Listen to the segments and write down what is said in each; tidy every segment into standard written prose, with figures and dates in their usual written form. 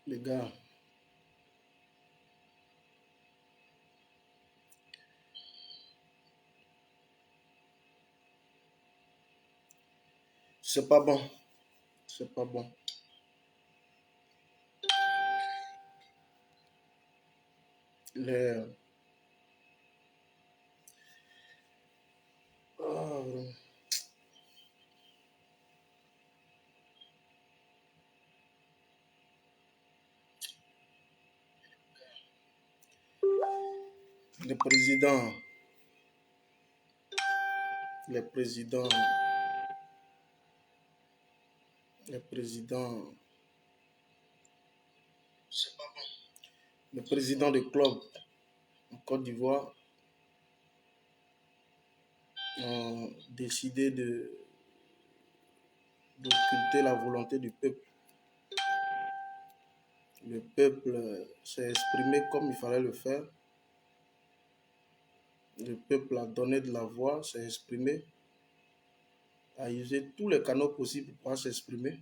Les gars, c'est pas bon. C'est pas bon. Les, oh, les présidents, les présidents, les présidents, les présidents des clubs en Côte d'Ivoire ont décidé d'occulter la volonté du peuple. Le peuple s'est exprimé comme il fallait le faire. Le peuple a donné de la voix, s'est exprimé, a usé tous les canaux possibles pour pouvoir s'exprimer.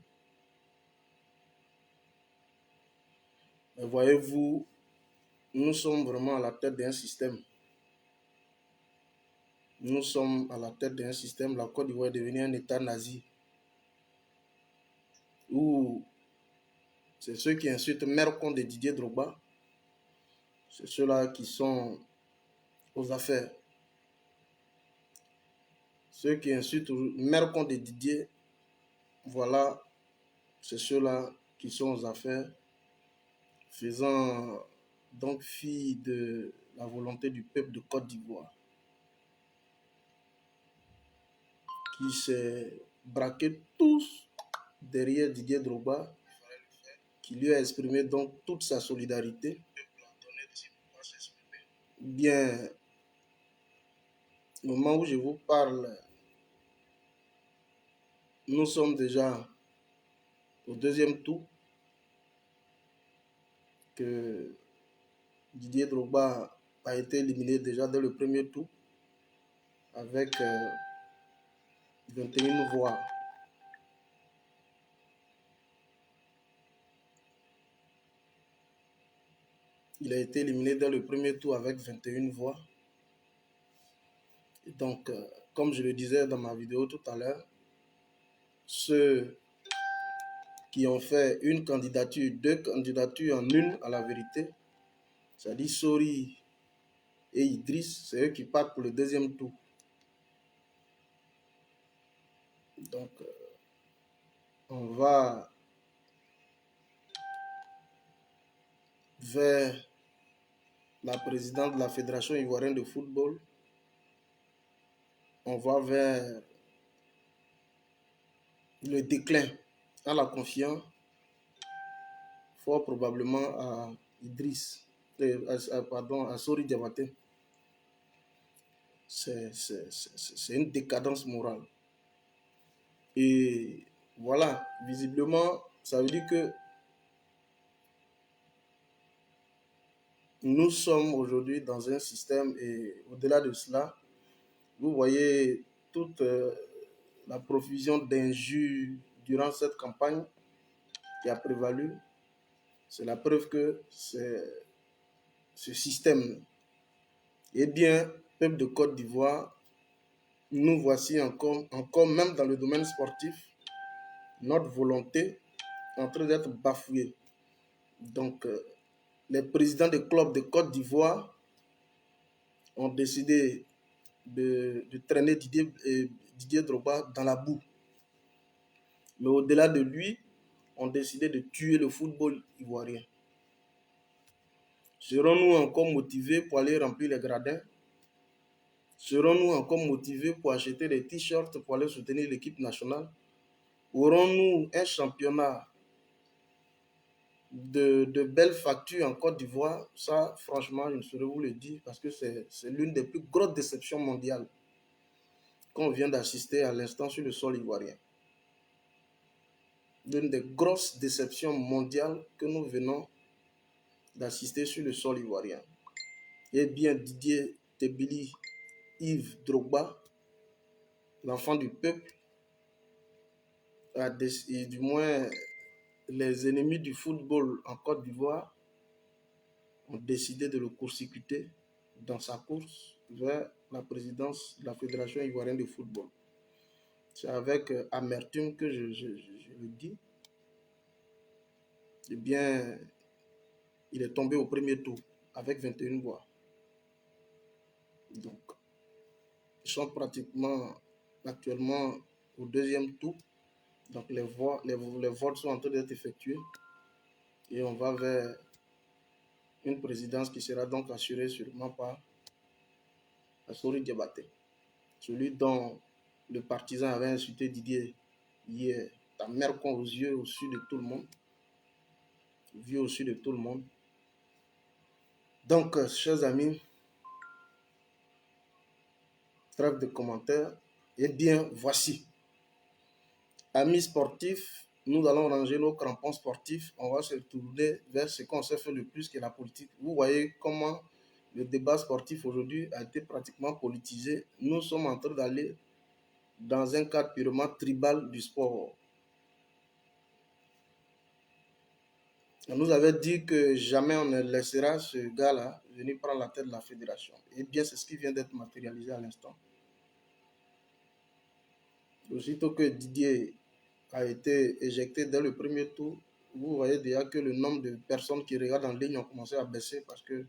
Mais voyez-vous, nous sommes vraiment à la tête d'un système. Nous sommes à la tête d'un système. La Côte d'Ivoire est devenue un État nazi où c'est ceux qui insultent Mercon de Didier Drogba, c'est ceux-là qui sont aux affaires. Ceux qui insultent Mercon de Didier, voilà, c'est ceux-là qui sont aux affaires, faisant donc fi de la volonté du peuple de Côte d'Ivoire, qui s'est braqué tous derrière Didier Drogba, qui lui a exprimé donc toute sa solidarité. Bien, au moment où je vous parle, nous sommes déjà au deuxième tour, que Didier Drogba a été éliminé déjà dès le premier tour avec 21 voix. Il a été éliminé dès le premier tour avec 21 voix. Et donc, comme je le disais dans ma vidéo tout à l'heure, ceux qui ont fait une candidature, deux candidatures en une à la vérité, c'est-à-dire Sori et Idriss, c'est eux qui partent pour le deuxième tour. Donc, on va vers la présidente de la Fédération ivoirienne de football. On va vers le déclin à la confiance, fort probablement à Idriss, pardon, à Sori Diabaté. C'est une décadence morale. Et voilà, visiblement, ça veut dire que nous sommes aujourd'hui dans un système et au-delà de cela, vous voyez toute la profusion d'injures durant cette campagne qui a prévalu. C'est la preuve que ce système est bien, peuple de Côte d'Ivoire, nous voici encore même dans le domaine sportif, notre volonté en train d'être bafouée. Donc, les présidents des clubs de Côte d'Ivoire ont décidé de traîner Didier Drogba dans la boue. Mais au-delà de lui, ont décidé de tuer le football ivoirien. Serons-nous encore motivés pour aller remplir les gradins? Serons-nous encore motivés pour acheter des t-shirts pour aller soutenir l'équipe nationale? Aurons-nous un championnat de belles factures en Côte d'Ivoire? Ça, franchement, je ne saurais vous le dire parce que c'est l'une des plus grosses déceptions mondiales qu'on vient d'assister à l'instant sur le sol ivoirien. L'une des grosses déceptions mondiales que nous venons d'assister sur le sol ivoirien. Eh bien, Didier Tebili, Yves Drogba, l'enfant du peuple, a du moins les ennemis du football en Côte d'Ivoire ont décidé de le court-circuiter dans sa course vers la présidence de la Fédération ivoirienne de football. C'est avec amertume que je le dis. Eh bien, il est tombé au premier tour avec 21 voix. Donc, ils sont pratiquement actuellement au deuxième tour. Donc, les votes sont en train d'être effectués. Et on va vers une présidence qui sera donc assurée sûrement par Assori Diabaté. Celui dont le partisan avait insulté Didier hier, ta mère con aux yeux au-dessus de tout le monde. Vu au-dessus de tout le monde. Donc, chers amis, trêve de commentaires. Eh bien, voici. Amis sportifs, nous allons ranger nos crampons sportifs. On va se tourner vers ce qu'on sait faire le plus, qui est la politique. Vous voyez comment le débat sportif aujourd'hui a été pratiquement politisé. Nous sommes en train d'aller dans un cadre purement tribal du sport. On nous avait dit que jamais on ne laissera ce gars-là venir prendre la tête de la fédération. Eh bien, c'est ce qui vient d'être matérialisé à l'instant. Aussitôt que Didier a été éjecté dès le premier tour, vous voyez déjà que le nombre de personnes qui regardent en ligne ont commencé à baisser parce qu'ils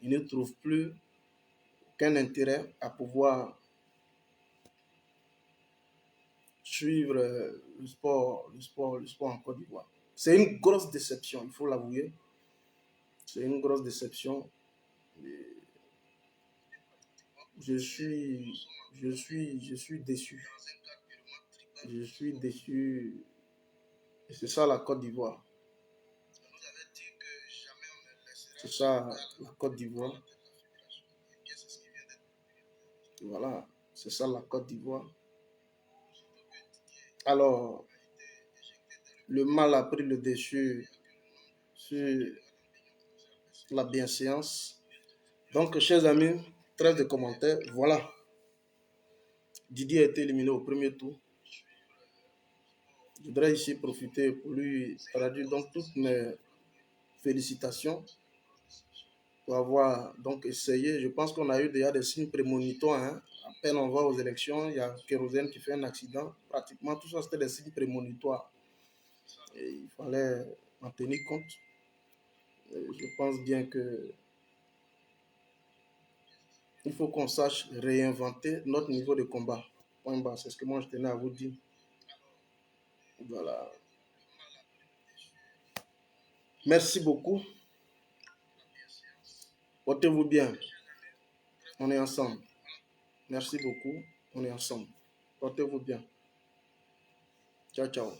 ne trouvent plus qu'un intérêt à pouvoir suivre le sport en Côte d'Ivoire. C'est une grosse déception, il faut l'avouer. C'est une grosse déception. Je suis déçu. Je suis déçu. Et c'est ça la Côte d'Ivoire. C'est ça la Côte d'Ivoire. Voilà, c'est ça la Côte d'Ivoire. Alors, le mal a pris le dessus sur la bienséance. Donc, chers amis, trêve de commentaires. Voilà. Didier a été éliminé au premier tour. Je voudrais ici profiter pour lui traduire donc toutes mes félicitations pour avoir donc essayé. Je pense qu'on a eu déjà des signes prémonitoires. Hein. À peine on va aux élections, il y a Kérosène qui fait un accident. Pratiquement tout ça, c'était des signes prémonitoires. Et il fallait en tenir compte. Et je pense bien que il faut qu'on sache réinventer notre niveau de combat. Point bas, c'est ce que moi je tenais à vous dire. Voilà. Merci beaucoup. Portez-vous bien. On est ensemble. Merci beaucoup. On est ensemble. Portez-vous bien. Ciao, ciao.